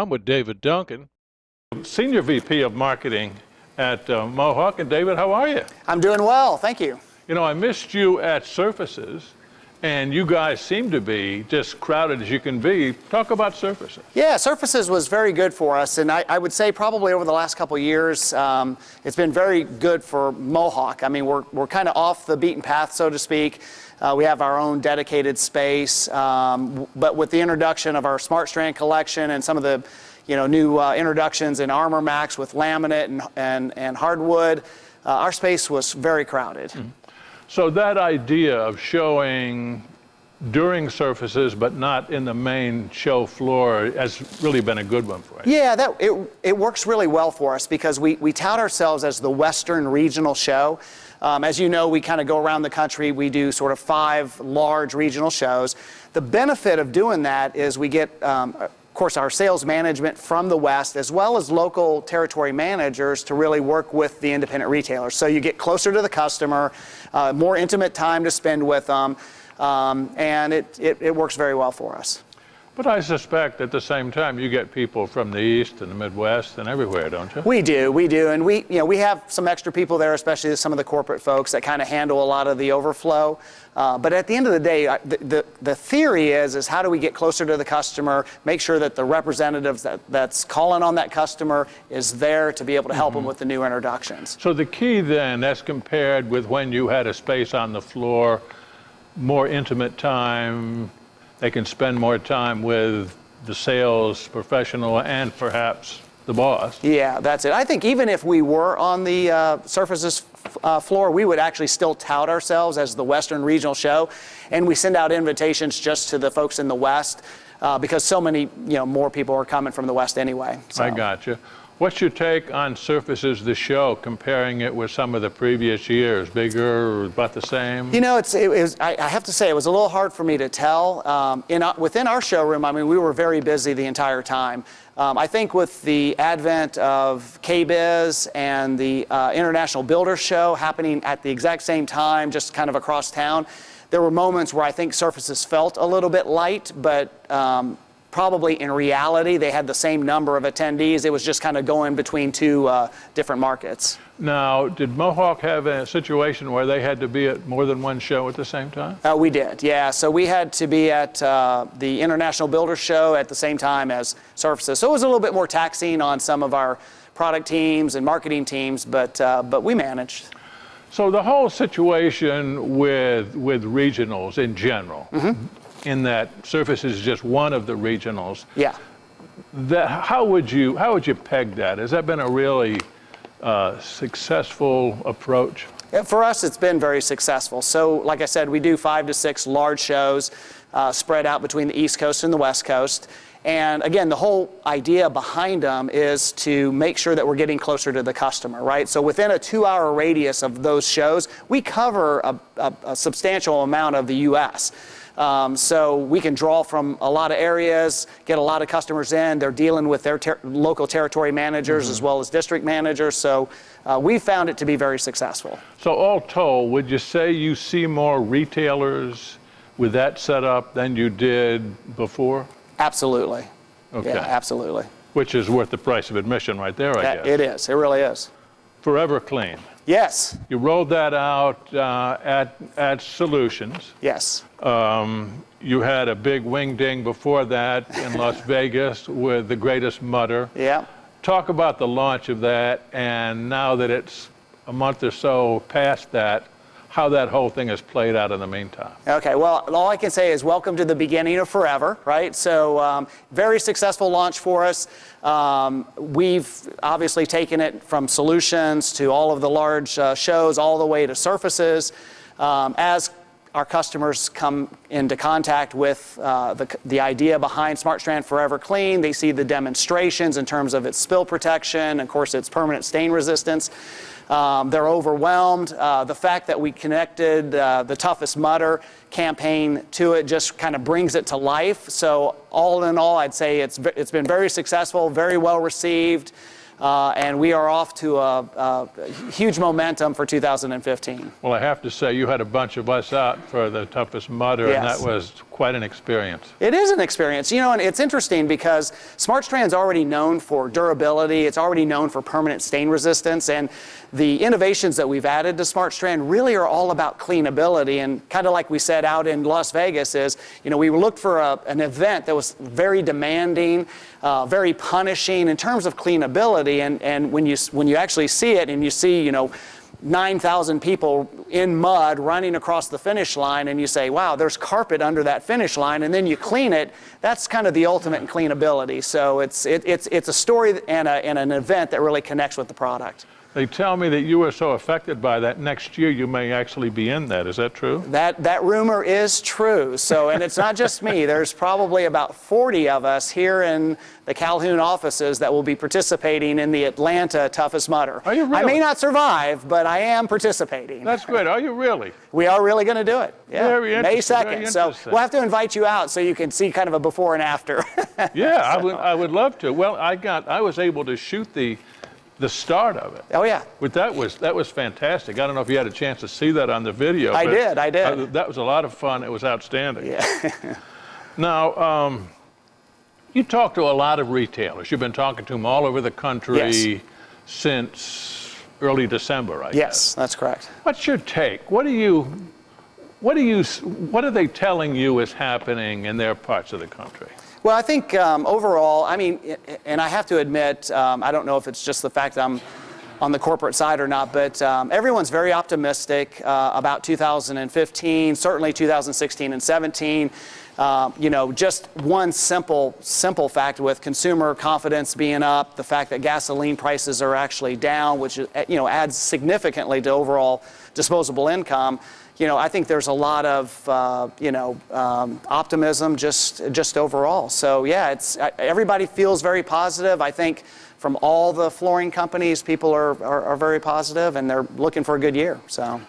I'm with David Duncan, Senior VP of Marketing at Mohawk. And David, how are you? I'm doing well, thank you. You know, I missed you at Surfaces, and you guys seem to be just crowded as you can be. Talk about Surfaces. Yeah, Surfaces was very good for us, and I would say probably over the last couple of years, it's been very good for Mohawk. I mean, we're kind of off the beaten path, so to speak. We have our own dedicated space, but with the introduction of our Smart Strand collection and some of the new introductions in Armor Max with laminate and hardwood, our space was very crowded. Mm-hmm. So that idea of showing during Surfaces but not in the main show floor has really been a good one for us. Yeah, it works really well for us because we tout ourselves as the Western regional show. As you know, we kind of go around the country. We do sort of 5 large regional shows. The benefit of doing that is we get, of course, our sales management from the West, as well as local territory managers to really work with the independent retailers. So you get closer to the customer, more intimate time to spend with them, and it works very well for us. But I suspect at the same time you get people from the East and the Midwest and everywhere, don't you? We do, and we have some extra people there, especially some of the corporate folks that kind of handle a lot of the overflow. But at the end of the day, the theory is how do we get closer to the customer, make sure that the representatives that's calling on that customer is there to be able to help them with the new introductions. So the key then, as compared with when you had a space on the floor, more intimate time, they can spend more time with the sales professional and perhaps the boss. Yeah, that's it. I think even if we were on the Surfaces floor, we would actually still tout ourselves as the Western Regional Show, and we send out invitations just to the folks in the West because so many more people are coming from the West anyway. So. I gotcha. What's your take on Surfaces, the show, comparing it with some of the previous years? Bigger or about the same? You know, I have to say, it was a little hard for me to tell. Within our showroom, I mean, we were very busy the entire time. I think with the advent of KBIS and the International Builder Show happening at the exact same time, just kind of across town, there were moments where I think Surfaces felt a little bit light, but probably in reality, they had the same number of attendees. It was just kind of going between 2 different markets. Now, did Mohawk have a situation where they had to be at more than one show at the same time? We did, yeah. So we had to be at the International Builder Show at the same time as Surfaces. So it was a little bit more taxing on some of our product teams and marketing teams, but we managed. So the whole situation with regionals in general, in that Surfaces is just one of the regionals. Yeah. How would you peg that? Has that been a really successful approach? Yeah, for us, it's been very successful. So, like I said, we do 5 to 6 large shows spread out between the East Coast and the West Coast. And again, the whole idea behind them is to make sure that we're getting closer to the customer, right? So within a 2-hour radius of those shows, we cover a substantial amount of the U.S. So we can draw from a lot of areas, get a lot of customers in. They're dealing with their local territory managers as well as district managers. So we found it to be very successful. So all told, would you say you see more retailers with that setup than you did before? Absolutely. Okay. Yeah, absolutely. Which is worth the price of admission right there, I guess. It is. It really is. Forever Clean. Yes. You rolled that out at Solutions. Yes. You had a big wing ding before that in Las Vegas with The Greatest Mutter. Yeah. Talk about the launch of that, and now that it's a month or so past that, how that whole thing has played out in the meantime. Okay, well, all I can say is welcome to the beginning of forever, right? So very successful launch for us. We've obviously taken it from Solutions to all of the large shows, all the way to Surfaces. As our customers come into contact with the idea behind Smart Strand Forever Clean, they see the demonstrations in terms of its spill protection, and of course its permanent stain resistance. They're overwhelmed. The fact that we connected the Toughest Mutter campaign to it just kind of brings it to life. So all in all, I'd say it's been very successful, very well received. and we are off to a huge momentum for 2015. Well, I have to say, you had a bunch of us out for the toughest mudder, and Yes. that was quite an experience. It is an experience, you know, and it's interesting because SmartStrand's already known for durability. It's already known for permanent stain resistance, and the innovations that we've added to SmartStrand really are all about cleanability. And kind of like we said out in Las Vegas is, you know, we looked for an event that was very demanding, very punishing in terms of cleanability. And when you actually see it and you see, you know, 9,000 people in mud running across the finish line, and you say, wow, there's carpet under that finish line, and then you clean it, that's kind of the ultimate in cleanability. So it's a story and an event that really connects with the product. They tell me that you were so affected by that, next year you may actually be in that. Is that true? That rumor is true. So, and it's not just me. There's probably about 40 of us here in the Calhoun offices that will be participating in the Atlanta Toughest Mudder. Are you really? I may not survive, but I am participating. That's good. Are you really? We are really going to do it. Yeah. Very May interesting, 2nd. very So interesting. we'll have to invite you out so you can see kind of a before and after. Yeah, I would love to. Well, I was able to shoot the start of it. Oh yeah. But that was fantastic. I don't know if you had a chance to see that on the video. I but did. That was a lot of fun. It was outstanding. Yeah. Now, you talk to a lot of retailers. You've been talking to them all over the country Yes. since early December, I guess. Yes, that's correct. What's your take? What are they telling you is happening in their parts of the country? Well, I think overall, I mean, and I have to admit, I don't know if it's just the fact that I'm on the corporate side or not, but everyone's very optimistic about 2015, certainly 2016 and 17. You know, just one simple fact with consumer confidence being up, the fact that gasoline prices are actually down, which, you know, adds significantly to overall disposable income. You know, I think there's a lot of, you know, optimism just overall. So yeah, everybody feels very positive. I think from all the flooring companies, people are very positive, and they're looking for a good year. So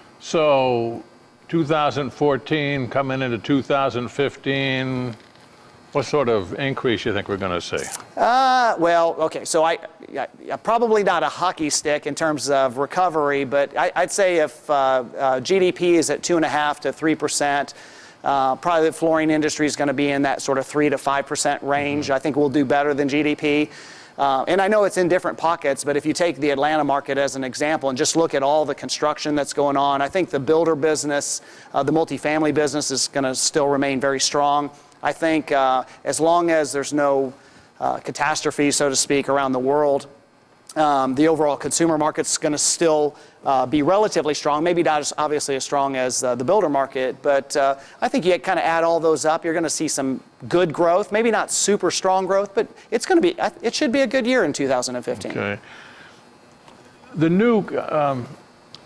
2014 coming into 2015, what sort of increase you think we're going to see? Well, okay, so I probably not a hockey stick in terms of recovery, but I'd say if GDP is at 2.5% to 3%, probably the flooring industry is going to be in that sort of 3 to 5% range. I think we'll do better than GDP. And I know it's in different pockets, but if you take the Atlanta market as an example and just look at all the construction that's going on, I think the builder business, the multifamily business is going to still remain very strong. I think as long as there's no catastrophe, so to speak, around the world, the overall consumer market's going to still be relatively strong, maybe not as obviously as strong as the builder market, but I think you kind of add all those up, you're going to see some good growth, maybe not super strong growth, but it's going to be, it should be a good year in 2015. Okay. The new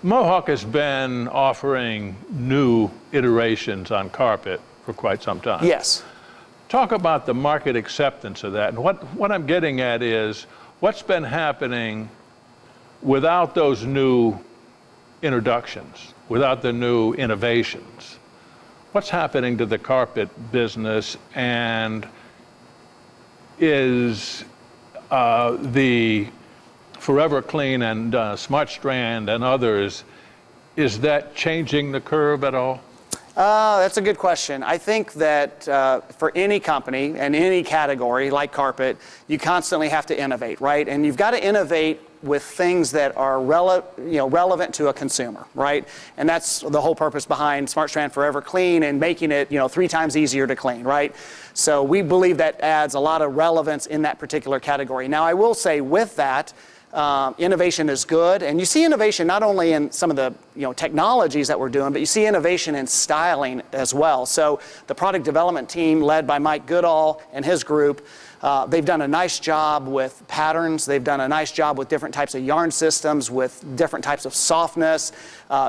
Mohawk has been offering new iterations on carpet for quite some time. Yes. Talk about the market acceptance of that. And what I'm getting at is, what's been happening without those new introductions, without the new innovations? What's happening to the carpet business, and is the Forever Clean and SmartStrand and others, is that changing the curve at all? That's a good question. I think that for any company and any category like carpet, you constantly have to innovate, right? And you've got to innovate with things that are relevant to a consumer, right? And that's the whole purpose behind SmartStrand Forever Clean and making it 3 times easier to clean, right? So we believe that adds a lot of relevance in that particular category. Now, I will say with that, innovation is good, and you see innovation not only in some of the technologies that we're doing, but you see innovation in styling as well. So the product development team led by Mike Goodall and his group, they've done a nice job with patterns. They've done a nice job with different types of yarn systems, with different types of softness,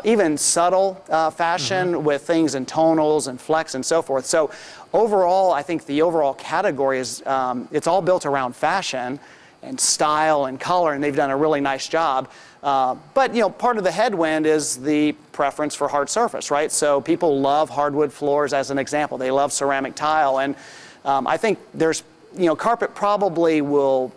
even subtle fashion with things in tonals and flex and so forth. So overall, I think the overall category is it's all built around fashion and style and color, and they've done a really nice job. But part of the headwind is the preference for hard surface, right? So people love hardwood floors as an example. They love ceramic tile, and I think there's carpet probably will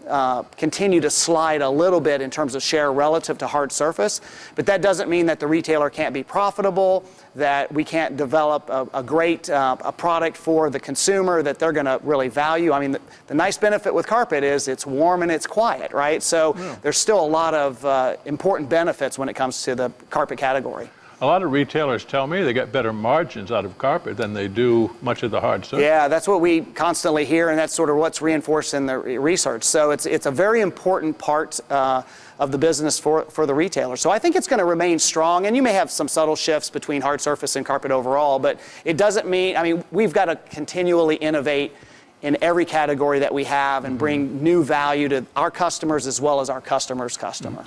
continue to slide a little bit in terms of share relative to hard surface, but that doesn't mean that the retailer can't be profitable, that we can't develop a great a product for the consumer that they're going to really value. I mean, the nice benefit with carpet is it's warm and it's quiet, right? So there's still a lot of important benefits when it comes to the carpet category. A lot of retailers tell me they get better margins out of carpet than they do much of the hard surface. Yeah, that's what we constantly hear, and that's sort of what's reinforced in the research. So it's a very important part of the business for the retailer. So I think it's going to remain strong, and you may have some subtle shifts between hard surface and carpet overall, but it doesn't mean, I mean, we've got to continually innovate in every category that we have and bring new value to our customers as well as our customer's customer.